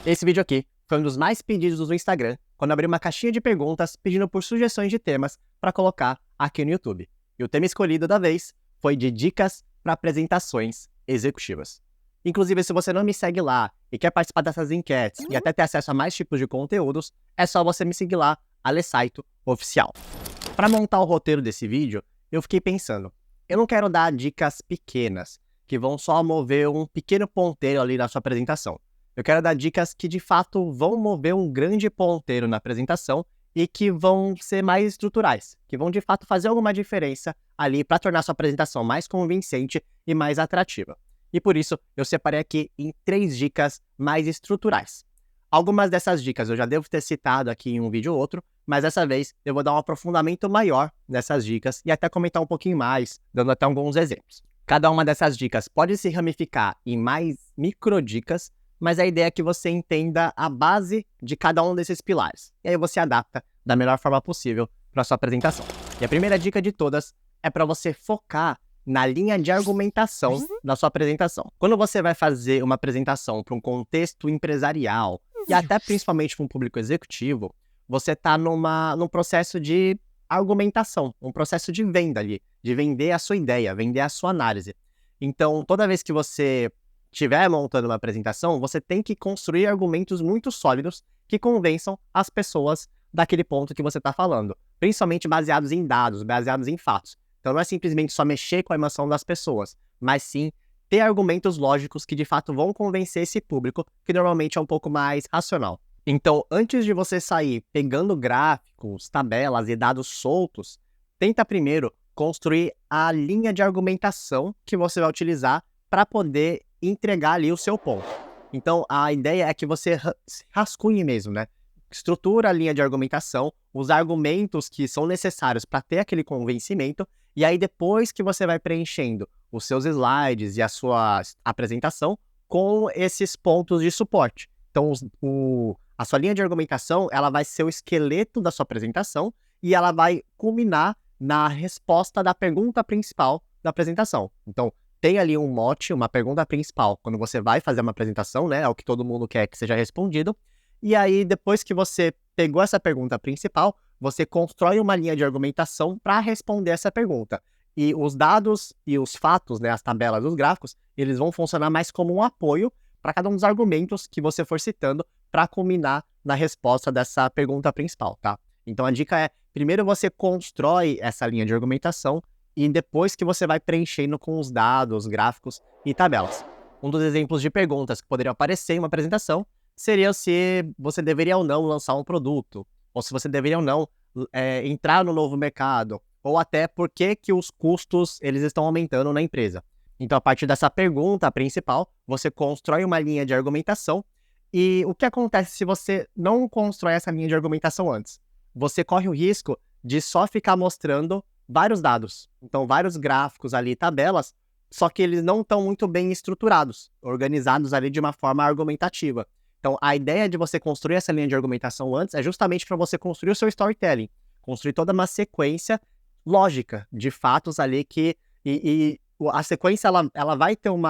Esse vídeo aqui foi um dos mais pedidos no Instagram, quando abri uma caixinha de perguntas pedindo por sugestões de temas para colocar aqui no YouTube. E o tema escolhido da vez foi de dicas para apresentações executivas. Inclusive, se você não me segue lá e quer participar dessas enquetes e até ter acesso a mais tipos de conteúdos, é só você me seguir lá, Alessaito Oficial. Para montar o roteiro desse vídeo, eu fiquei pensando, eu não quero dar dicas pequenas, que vão só mover um pequeno ponteiro ali na sua apresentação. Eu quero dar dicas que de fato vão mover um grande ponteiro na apresentação e que vão ser mais estruturais, que vão de fato fazer alguma diferença ali para tornar sua apresentação mais convincente e mais atrativa. E por isso eu separei aqui em 3 dicas mais estruturais. Algumas dessas dicas eu já devo ter citado aqui em um vídeo ou outro, mas dessa vez eu vou dar um aprofundamento maior nessas dicas e até comentar um pouquinho mais, dando até alguns exemplos. Cada uma dessas dicas pode se ramificar em mais microdicas, mas a ideia é que você entenda a base de cada um desses pilares. E aí você adapta da melhor forma possível para a sua apresentação. E a primeira dica de todas é para você focar na linha de argumentação da sua apresentação. Quando você vai fazer uma apresentação para um contexto empresarial e até principalmente para um público executivo, você está num processo de argumentação, um processo de venda ali, de vender a sua ideia, vender a sua análise. Então, toda vez que você estiver montando uma apresentação, você tem que construir argumentos muito sólidos que convençam as pessoas daquele ponto que você está falando, principalmente baseados em dados, baseados em fatos. Então não é simplesmente só mexer com a emoção das pessoas, mas sim ter argumentos lógicos que de fato vão convencer esse público, que normalmente é um pouco mais racional. Então, antes de você sair pegando gráficos, tabelas e dados soltos, tenta primeiro construir a linha de argumentação que você vai utilizar para poder entregar ali o seu ponto. Então, a ideia é que você rascunhe mesmo, né? Estrutura a linha de argumentação, os argumentos que são necessários para ter aquele convencimento, e aí depois que você vai preenchendo os seus slides e a sua apresentação com esses pontos de suporte. Então, a sua linha de argumentação, ela vai ser o esqueleto da sua apresentação e ela vai culminar na resposta da pergunta principal da apresentação. Então, tem ali um mote, uma pergunta principal, quando você vai fazer uma apresentação, né? É o que todo mundo quer que seja respondido. E aí, depois que você pegou essa pergunta principal, você constrói uma linha de argumentação para responder essa pergunta. E os dados e os fatos, né? As tabelas, os gráficos, eles vão funcionar mais como um apoio para cada um dos argumentos que você for citando para culminar na resposta dessa pergunta principal, tá? Então, a dica é, primeiro você constrói essa linha de argumentação e depois que você vai preenchendo com os dados, gráficos e tabelas. Um dos exemplos de perguntas que poderiam aparecer em uma apresentação seria se você deveria ou não lançar um produto, ou se você deveria ou não entrar no novo mercado, ou até por que os custos eles estão aumentando na empresa. Então, a partir dessa pergunta principal, você constrói uma linha de argumentação e o que acontece se você não constrói essa linha de argumentação antes? Você corre o risco de só ficar mostrando vários dados, então vários gráficos ali, tabelas, só que eles não estão muito bem estruturados, organizados ali de uma forma argumentativa. Então a ideia de você construir essa linha de argumentação antes é justamente para você construir o seu storytelling, construir toda uma sequência lógica de fatos ali que... a sequência ela vai ter um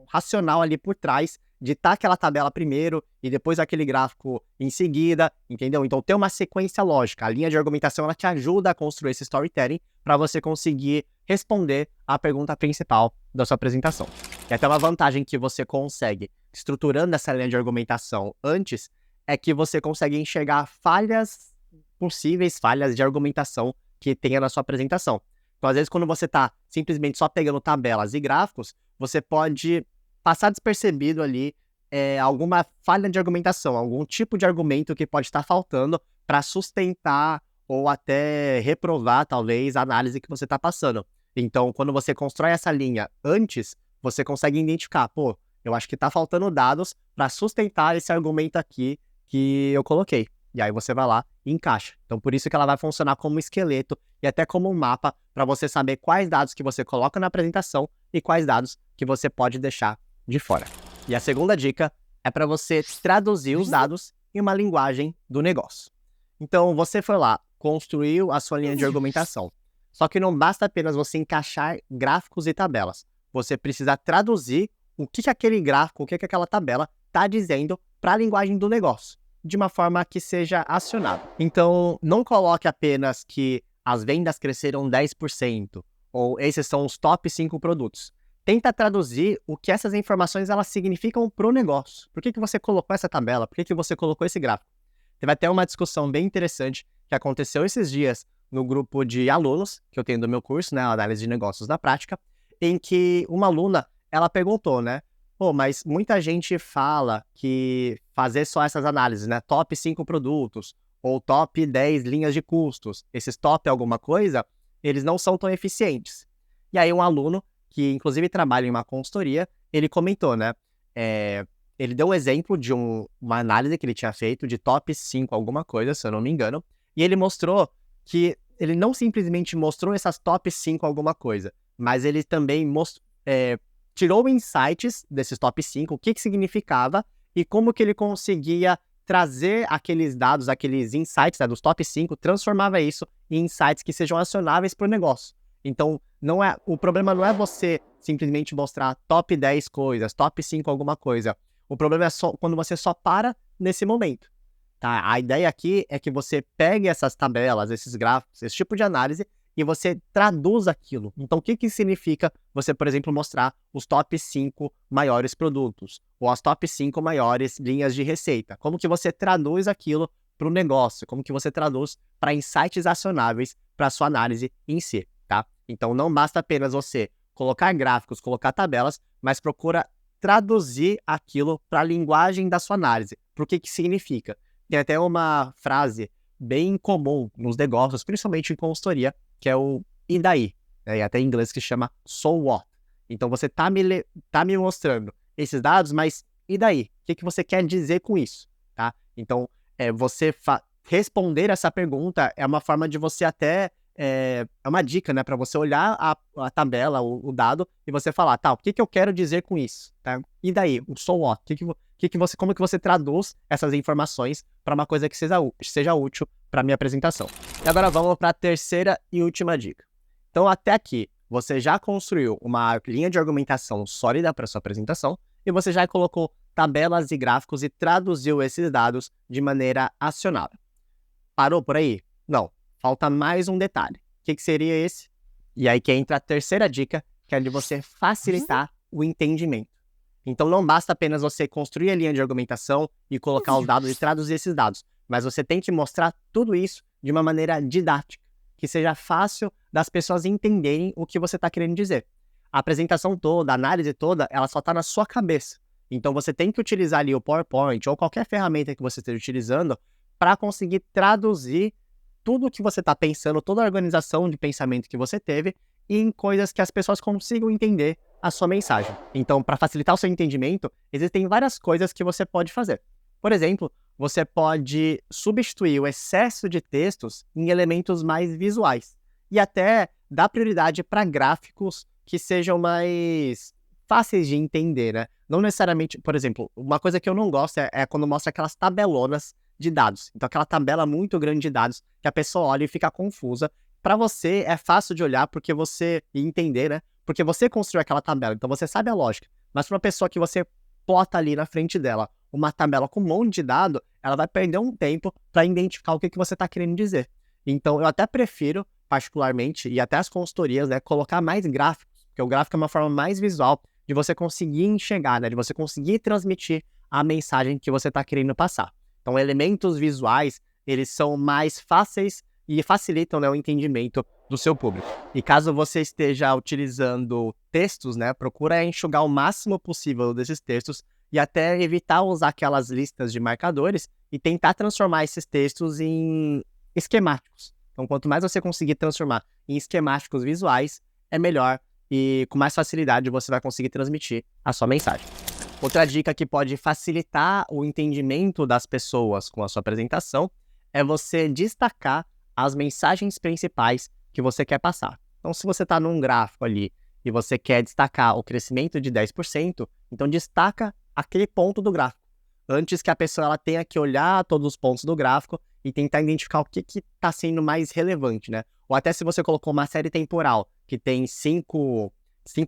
racional ali por trás de estar aquela tabela primeiro e depois aquele gráfico em seguida, entendeu? Então tem uma sequência lógica. A linha de argumentação ela te ajuda a construir esse storytelling para você conseguir responder à pergunta principal da sua apresentação. E até uma vantagem que você consegue estruturando essa linha de argumentação antes é que você consegue enxergar possíveis falhas de argumentação que tenha na sua apresentação. Então, às vezes, quando você está simplesmente só pegando tabelas e gráficos, você pode passar despercebido ali alguma falha de argumentação, algum tipo de argumento que pode estar faltando para sustentar ou até reprovar, talvez, a análise que você está passando. Então, quando você constrói essa linha antes, você consegue identificar, pô, eu acho que está faltando dados para sustentar esse argumento aqui que eu coloquei. E aí você vai lá e encaixa. Então, por isso que ela vai funcionar como um esqueleto e até como um mapa para você saber quais dados que você coloca na apresentação e quais dados que você pode deixar de fora. E a segunda dica é para você traduzir os dados em uma linguagem do negócio. Então, você foi lá, construiu a sua linha de argumentação. Só que não basta apenas você encaixar gráficos e tabelas. Você precisa traduzir o que aquele gráfico, o que aquela tabela está dizendo para a linguagem do negócio, de uma forma que seja acionável. Então, não coloque apenas que as vendas cresceram 10%, ou esses são os top 5 produtos. Tenta traduzir o que essas informações elas significam para o negócio. Por que você colocou essa tabela? Por que você colocou esse gráfico? Teve até uma discussão bem interessante que aconteceu esses dias no grupo de alunos que eu tenho do meu curso, né, Análise de Negócios na Prática, em que uma aluna, ela perguntou, né, pô, mas muita gente fala que fazer só essas análises, né, top 5 produtos ou top 10 linhas de custos, esses top alguma coisa, eles não são tão eficientes. E aí um aluno, que inclusive trabalha em uma consultoria, ele comentou, né, ele deu um exemplo de uma análise que ele tinha feito de top 5 alguma coisa, se eu não me engano, e ele mostrou que ele não simplesmente mostrou essas top 5 alguma coisa, mas ele também tirou insights desses top 5, o que significava e como que ele conseguia trazer aqueles dados, aqueles insights, né, dos top 5, transformava isso em insights que sejam acionáveis para o negócio. Então, o problema não é você simplesmente mostrar top 10 coisas, top 5 alguma coisa. O problema é só quando você só para nesse momento. Tá? A ideia aqui é que você pegue essas tabelas, esses gráficos, esse tipo de análise e você traduz aquilo. Então, o que significa você, por exemplo, mostrar os top 5 maiores produtos ou as top 5 maiores linhas de receita? Como que você traduz aquilo para o negócio? Como que você traduz para insights acionáveis para a sua análise em si, tá? Então, não basta apenas você colocar gráficos, colocar tabelas, mas procura traduzir aquilo para a linguagem da sua análise. Para o que significa? Tem até uma frase bem comum nos negócios, principalmente em consultoria, que é o e daí? E até em inglês que chama so what? Então você tá me mostrando esses dados, mas e daí? O que você quer dizer com isso? Tá? Então, você responder essa pergunta é uma forma de você até... É uma dica, né? Para você olhar a tabela, o dado, e você falar, tá, o que eu quero dizer com isso? Tá? E daí? O so what? Como que você traduz essas informações para uma coisa que seja útil para a minha apresentação? E agora vamos para a terceira e última dica. Então, até aqui, você já construiu uma linha de argumentação sólida para sua apresentação e você já colocou tabelas e gráficos e traduziu esses dados de maneira acionável. Parou por aí? Não. Falta mais um detalhe. O que seria esse? E aí que entra a terceira dica, que é de você facilitar o entendimento. Então, não basta apenas você construir a linha de argumentação e colocar os dados e traduzir esses dados, mas você tem que mostrar tudo isso de uma maneira didática, que seja fácil das pessoas entenderem o que você está querendo dizer. A apresentação toda, a análise toda, ela só está na sua cabeça. Então, você tem que utilizar ali o PowerPoint ou qualquer ferramenta que você esteja utilizando para conseguir traduzir tudo o que você está pensando, toda a organização de pensamento que você teve em coisas que as pessoas consigam entender a sua mensagem. Então, para facilitar o seu entendimento, existem várias coisas que você pode fazer. Por exemplo, você pode substituir o excesso de textos em elementos mais visuais e até dar prioridade para gráficos que sejam mais fáceis de entender, né? Não necessariamente, por exemplo, uma coisa que eu não gosto é quando mostra aquelas tabelonas de dados. Então, aquela tabela muito grande de dados que a pessoa olha e fica confusa. Para você, é fácil de olhar e entender, né? Porque você construiu aquela tabela, então você sabe a lógica. Mas para uma pessoa que você plota ali na frente dela uma tabela com um monte de dado, ela vai perder um tempo para identificar o que você está querendo dizer. Então, eu até prefiro, particularmente, e até as consultorias, né, colocar mais gráficos, porque o gráfico é uma forma mais visual de você conseguir enxergar, né, de você conseguir transmitir a mensagem que você está querendo passar. Então, elementos visuais, eles são mais fáceis e facilitam, né, o entendimento do seu público. E caso você esteja utilizando textos, né, procura enxugar o máximo possível desses textos e até evitar usar aquelas listas de marcadores e tentar transformar esses textos em esquemáticos. Então, quanto mais você conseguir transformar em esquemáticos visuais, é melhor e com mais facilidade você vai conseguir transmitir a sua mensagem. Outra dica que pode facilitar o entendimento das pessoas com a sua apresentação é você destacar as mensagens principais que você quer passar. Então, se você está num gráfico ali e você quer destacar o crescimento de 10%, então destaca aquele ponto do gráfico, antes que a pessoa ela tenha que olhar todos os pontos do gráfico e tentar identificar o que está sendo mais relevante, né? Ou até se você colocou uma série temporal que tem cinco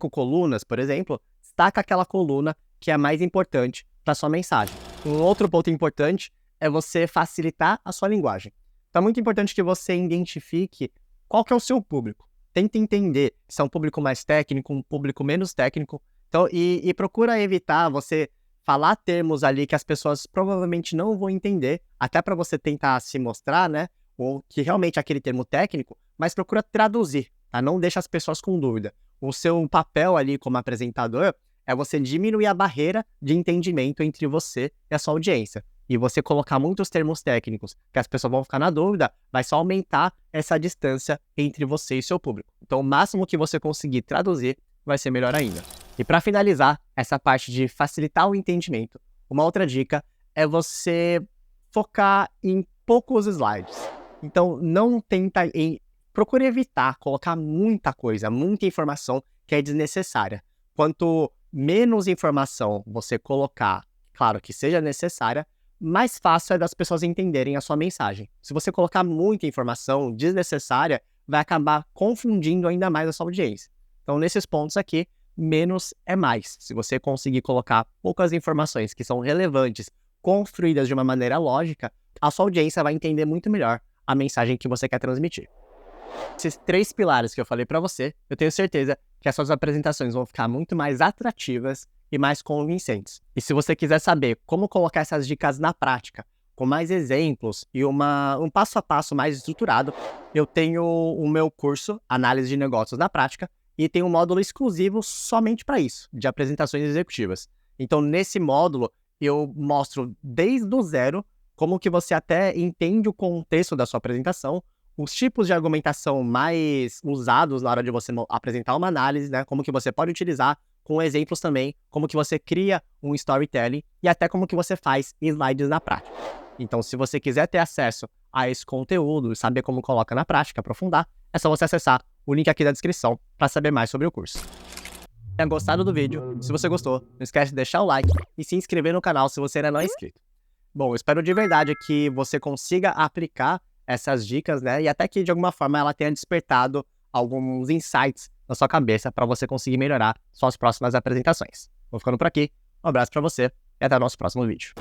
colunas, por exemplo, destaca aquela coluna que é mais importante para sua mensagem. Um outro ponto importante é você facilitar a sua linguagem. Então é muito importante que você identifique qual que é o seu público. Tenta entender se é um público mais técnico, um público menos técnico. Então, e procura evitar você falar termos ali que as pessoas provavelmente não vão entender, até para você tentar se mostrar, né? Ou que realmente é aquele termo técnico, mas procura traduzir, tá? Não deixa as pessoas com dúvida. O seu papel ali como apresentador é você diminuir a barreira de entendimento entre você e a sua audiência. E você colocar muitos termos técnicos que as pessoas vão ficar na dúvida, vai só aumentar essa distância entre você e seu público. Então, o máximo que você conseguir traduzir vai ser melhor ainda. E para finalizar essa parte de facilitar o entendimento, uma outra dica é você focar em poucos slides. Então, procure evitar colocar muita coisa, muita informação que é desnecessária. Quanto menos informação você colocar, claro que seja necessária, mais fácil é das pessoas entenderem a sua mensagem. Se você colocar muita informação desnecessária, vai acabar confundindo ainda mais a sua audiência. Então, nesses pontos aqui, menos é mais. Se você conseguir colocar poucas informações que são relevantes, construídas de uma maneira lógica, a sua audiência vai entender muito melhor a mensagem que você quer transmitir. Esses 3 pilares que eu falei para você, eu tenho certeza que as suas apresentações vão ficar muito mais atrativas e mais convincentes. E se você quiser saber como colocar essas dicas na prática, com mais exemplos e um passo a passo mais estruturado, eu tenho o meu curso Análise de Negócios na Prática e tem um módulo exclusivo somente para isso, de apresentações executivas. Então, nesse módulo, eu mostro desde o zero como que você até entende o contexto da sua apresentação, os tipos de argumentação mais usados na hora de você apresentar uma análise, né? Como que você pode utilizar, com exemplos também, como que você cria um storytelling e até como que você faz slides na prática. Então, se você quiser ter acesso a esse conteúdo e saber como coloca na prática, aprofundar, é só você acessar o link aqui da descrição para saber mais sobre o curso. Se tenha gostado do vídeo, se você gostou, não esquece de deixar o like e se inscrever no canal se você ainda não é inscrito. Bom, eu espero de verdade que você consiga aplicar essas dicas, né? E até que, de alguma forma, ela tenha despertado alguns insights na sua cabeça para você conseguir melhorar suas próximas apresentações. Vou ficando por aqui, um abraço para você e até o nosso próximo vídeo.